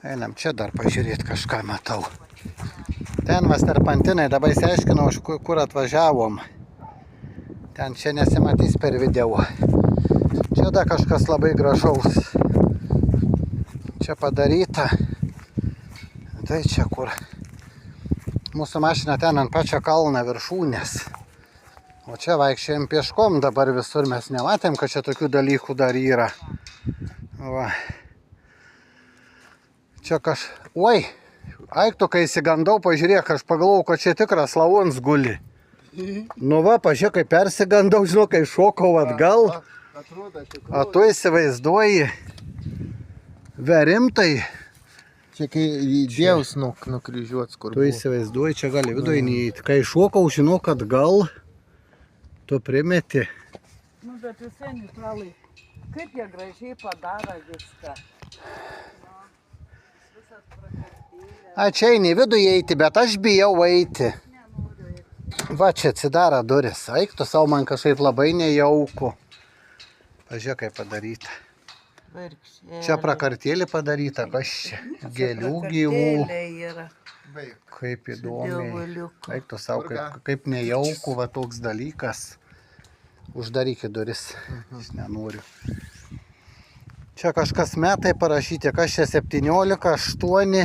Einam čia dar pažiūrėti, kažką matau. Ten vas terpantinai, dabar įsiaiškinau, kur atvažiavom. Ten čia nesimatys per video. Čia dar kažkas labai gražaus. Čia padaryta. Tai čia kur. Mūsų mašina ten ant pačio kalną viršūnės. O čia vaikščiojom pieškom dabar visur. Mes nematėm, kad čia tokių dalykų dar yra. Va. Čia Oi, aiktų, kai įsigandau, pažiūrėk, aš pagalvojau, kad čia tikras lavons guli. Nu va, pažiūrėk, kai persigandau, žinau, kai šokau atgal. O tu įsivaizduoji, verimtai. Čia kai Dievas nukryžiuots, kur tu įsivaizduoji, čia gali viduje neįti. Kai šokau, žinau, kad gal tu primeti. Nu, bet visai neutralai. Kaip jie gražiai padaro viską. A, čia eini viduje eiti, bet aš bijau eiti. Va, čia atsidaro duris. Eik, tu savo man kažkaip labai nejauku. Pažiūrėk, kaip padaryta. Čia prakartėlį padaryta, kas čia? Gėlių gyvų. Kaip įdomiai. Eik, tu savo, kaip nejauku, va toks dalykas. Uždarykit duris. Aš nenoriu. Čia kažkas metai parašyti, kas čia 17, 8,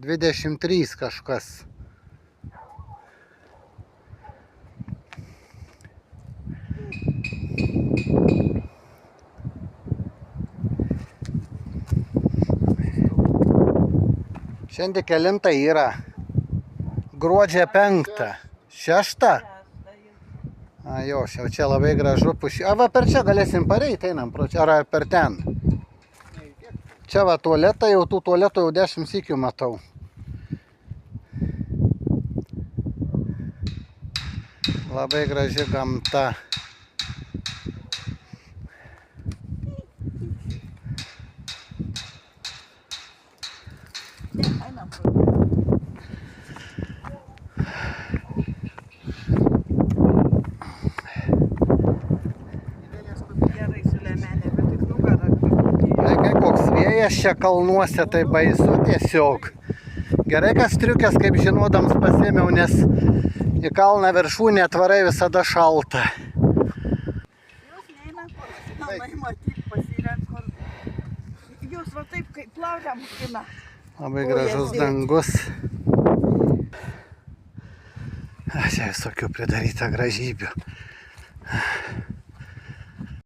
23 kažkas. Šiandien kelinta yra. Gruodžio 5. 6. A, jo, čia labai gražu pušį. A, va, per čia galėsim pareiti, einam pro čia, ar per ten. Čia va tualetą, jau tų tualetų jau 10 sykių matau. Labai graži gamta. Čia kalnuose tai baisu tiesiog. Gerai, kad striukės, kaip žinodams, pasėmiau, nes į kalną viršūnę atvarai visada šalta. Jūs neina kur namai matyt pasirenk, kur jūs va taip kaip plaukia mokina. Labai gražus dangus. Čia visokių pridaryta gražybių.